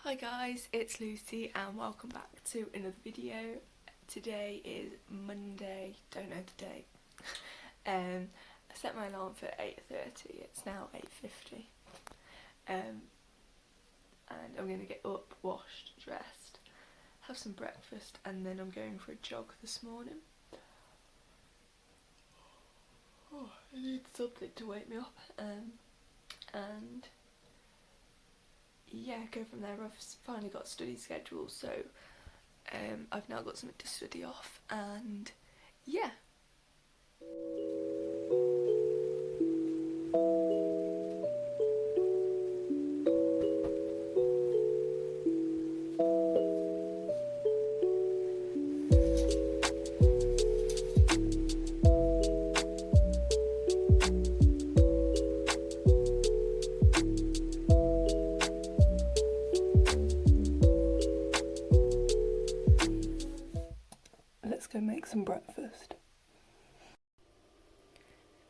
Hi guys, it's Lucy and welcome back to another video. Today is Monday, don't know the date. I set my alarm for 8:30, it's now 8:50. And I'm going to get up, washed, dressed, have some breakfast, and then I'm going for a jog this morning. Oh, I need something to wake me up. And yeah, go from there. I've finally got a study schedule, so I've now got something to study off, and yeah. Let's go make some breakfast.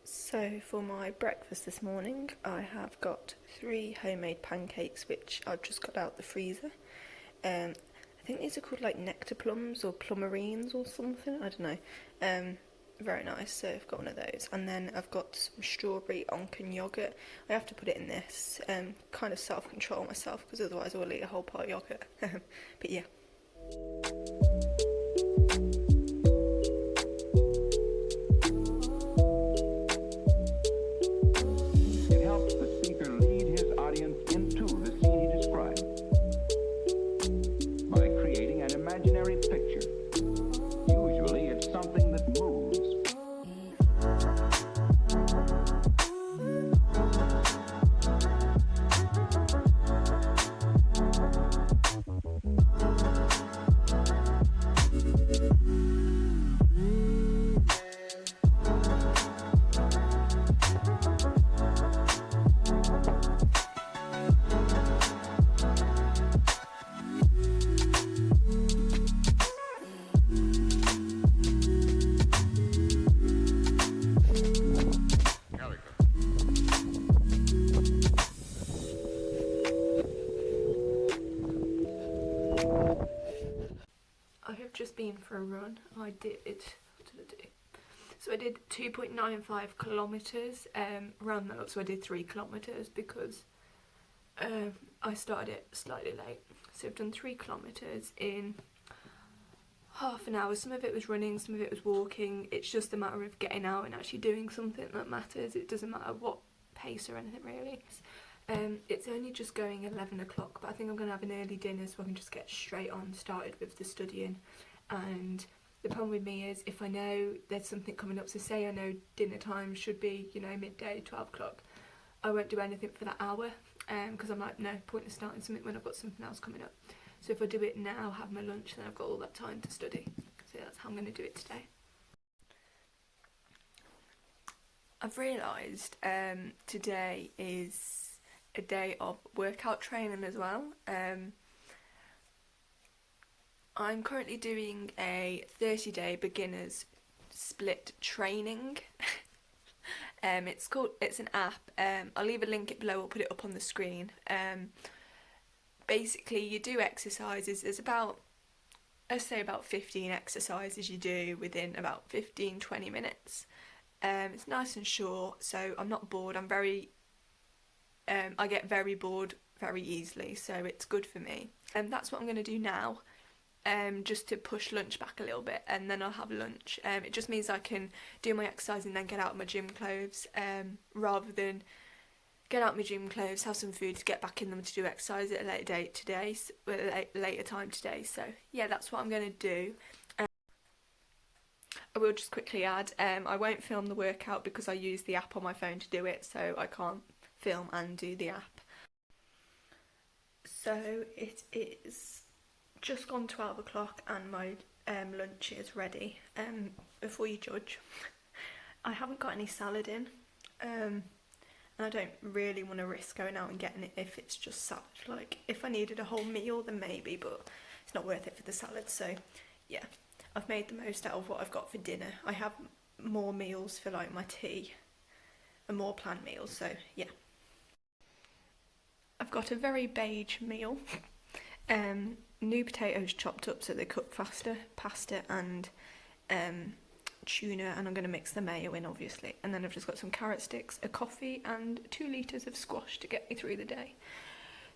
So for my breakfast this morning, I have got 3 homemade pancakes which I've just got out the freezer. I think these are called like nectar plums or plumarines or something, I don't know. Very nice, so I've got one of those. And then I've got some strawberry Onken yogurt. I have to put it in this, kind of self-control myself because otherwise I will eat a whole pot of yogurt. But yeah. It helps the speaker lead his audience into the scene he describes by creating an imaginary picture. Usually it's something that moves. I have just been for a run. What did I do? So I did 2.95 kilometres, round that up, so I did 3 kilometres because I started it slightly late. So I've done 3 kilometres in half an hour. Some of it was running, some of it was walking. It's just a matter of getting out and actually doing something that matters. It doesn't matter what pace or anything really. It's only just going 11 o'clock, but I think I'm going to have an early dinner so I can just get straight on started with the studying. And the problem with me is if I know there's something coming up, so say I know dinner time should be, you know, midday, 12 o'clock, I won't do anything for that hour because I'm like, no point in starting something when I've got something else coming up. So if I do it now, have my lunch, then I've got all that time to study. So that's how I'm going to do it today. I've realised today is a day of workout training as well. I'm currently doing a 30-day beginners split training. It's an app. I'll leave a link it below, I'll put it up on the screen. Basically you do exercises, there's about, let's say about 15 exercises you do within about 15-20 minutes. It's nice and short, so I'm not bored. I get very bored very easily, so it's good for me. And that's what I'm going to do now, just to push lunch back a little bit, and then I'll have lunch. It just means I can do my exercise and then get out of my gym clothes, rather than get out of my gym clothes, have some food, to get back in them to do exercise at a later time today. So yeah, that's what I'm going to do. I will just quickly add, I won't film the workout because I use the app on my phone to do it, so I can't film and do the app. So it is just gone 12 o'clock and my lunch is ready. Before you judge, I haven't got any salad in, and I don't really want to risk going out and getting it if it's just salad. Like if I needed a whole meal then maybe, but it's not worth it for the salad. So yeah, I've made the most out of what I've got for dinner. I have more meals for like my tea and more planned meals, so yeah. I've got a very beige meal. New potatoes chopped up so they cook faster, pasta and tuna, and I'm going to mix the mayo in obviously, and then I've just got some carrot sticks, a coffee and 2 litres of squash to get me through the day.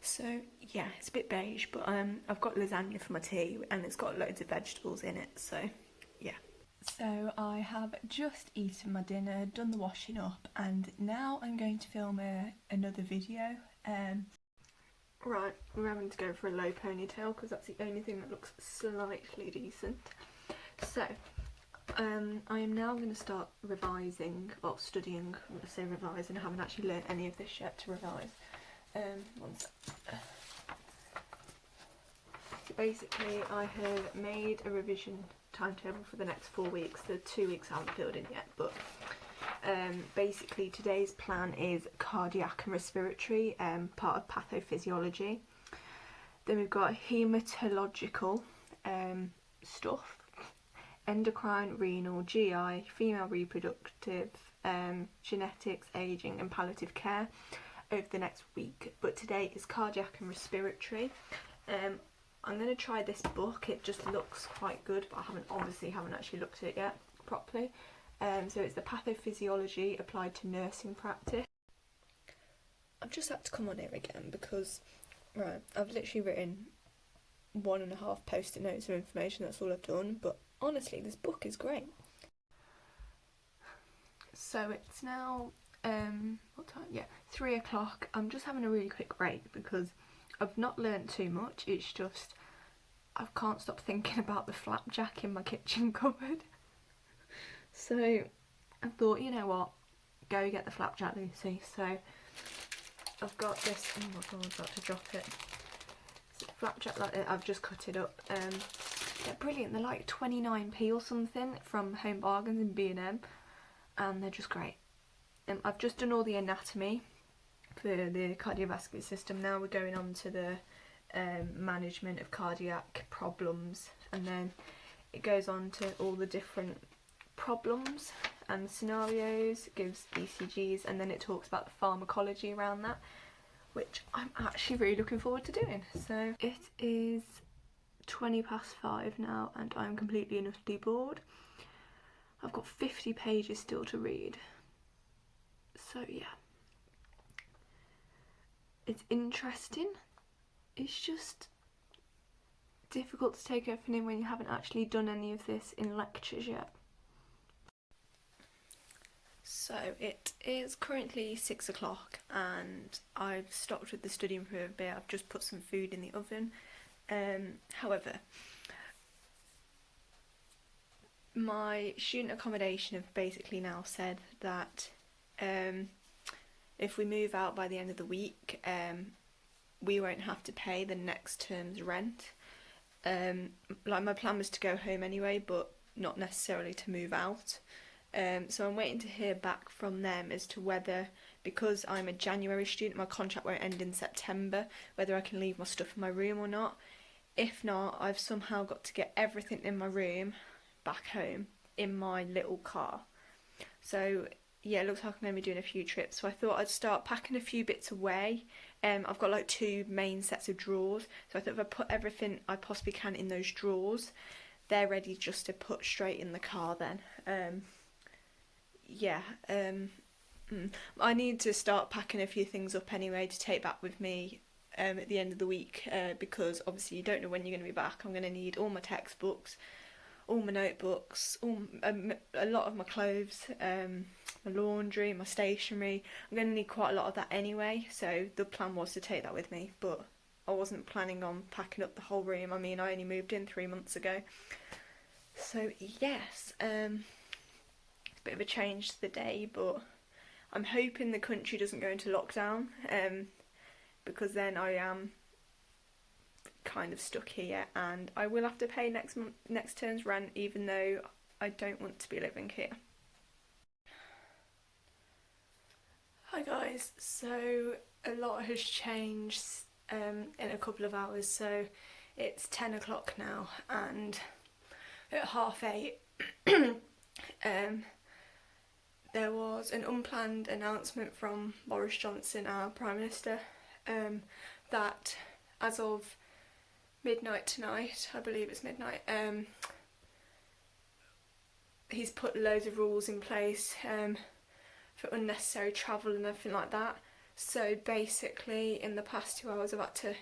So yeah, it's a bit beige, but I've got lasagna for my tea and it's got loads of vegetables in it, so yeah. So I have just eaten my dinner, done the washing up, and now I'm going to film another video. Right, we're having to go for a low ponytail because that's the only thing that looks slightly decent. So, I am now going to start revising, well studying, I say revising, I haven't actually learnt any of this yet to revise. One sec. So basically I have made a revision timetable for the next 4 weeks. The 2 weeks I haven't filled in yet, but basically today's plan is cardiac and respiratory, part of pathophysiology. Then we've got hematological stuff, endocrine, renal, GI, female reproductive, genetics, ageing and palliative care over the next week. But today is cardiac and respiratory. I'm going to try this book. It just looks quite good, but I haven't actually looked at it yet properly. So it's the Pathophysiology Applied to Nursing Practice. I've just had to come on here again because, right, I've literally written 1.5 post-it notes of information, that's all I've done, but honestly this book is great. So it's now, what time? Yeah, 3 o'clock. I'm just having a really quick break because I've not learnt too much, it's just I can't stop thinking about the flapjack in my kitchen cupboard. So I thought, you know what, go get the flapjack, Lucy. So I've got this, oh my god, I'm about to drop it. It's a flapjack like that, I've just cut it up. They're brilliant, they're like 29p or something from Home Bargains in B&M, and they're just great. I've just done all the anatomy for the cardiovascular system. Now we're going on to the management of cardiac problems, and then it goes on to all the different problems and scenarios, it gives ECGs, and then it talks about the pharmacology around that, which I'm actually really looking forward to doing. So it is 5:20 now and I'm completely and utterly bored. I've got 50 pages still to read, so yeah, it's interesting. It's just difficult to take everything in when you haven't actually done any of this in lectures yet. So it is currently 6 o'clock and I've stopped with the studying for a bit. I've just put some food in the oven. However, my student accommodation have basically now said that if we move out by the end of the week, we won't have to pay the next term's rent. Like my plan was to go home anyway, but not necessarily to move out. So I'm waiting to hear back from them as to whether, because I'm a January student, my contract won't end in September, whether I can leave my stuff in my room or not. If not, I've somehow got to get everything in my room back home in my little car. So yeah, it looks like I'm going to be doing a few trips, so I thought I'd start packing a few bits away. I've got like 2 main sets of drawers, so I thought if I put everything I possibly can in those drawers, they're ready just to put straight in the car then. I need to start packing a few things up anyway to take back with me at the end of the week, because obviously you don't know when you're going to be back. I'm going to need all my textbooks, all my notebooks, a lot of my clothes, my laundry, my stationery. I'm going to need quite a lot of that anyway, so the plan was to take that with me, but I wasn't planning on packing up the whole room. I mean, I only moved in 3 months ago. So yes, bit of a change to the day, but I'm hoping the country doesn't go into lockdown, because then I am kind of stuck here and I will have to pay next term's rent, even though I don't want to be living here. Hi guys, so a lot has changed in a couple of hours. So it's 10 o'clock now, and at 8:30 there was an unplanned announcement from Boris Johnson, our Prime Minister, that as of midnight tonight. I believe it's midnight. He's put loads of rules in place for unnecessary travel and everything like that. So basically, in the past 2 hours, I've had to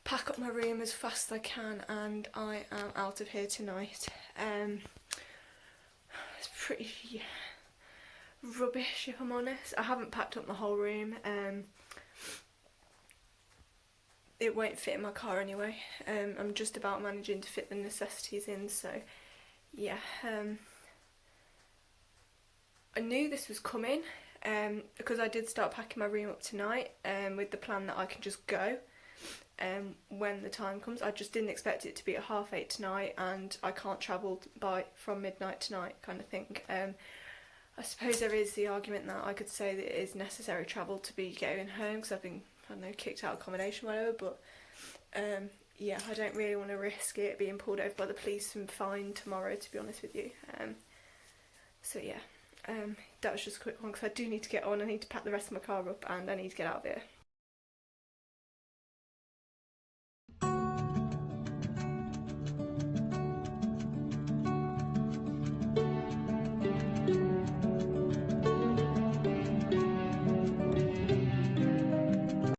pack up my room as fast as I can, and I am out of here tonight. It's pretty rubbish, if I'm honest. I haven't packed up my whole room. It won't fit in my car anyway. I'm just about managing to fit the necessities in, so yeah. I knew this was coming because I did start packing my room up tonight with the plan that I can just go when the time comes. I just didn't expect it to be at 8:30 tonight, and I can't travel from midnight tonight, kind of thing. I suppose there is the argument that I could say that it is necessary travel to be going home because I've been, I don't know, kicked out of accommodation or whatever, but yeah, I don't really want to risk it being pulled over by the police and fined tomorrow, to be honest with you. So yeah, that was just a quick one because I do need to get on. I need to pack the rest of my car up and I need to get out of here.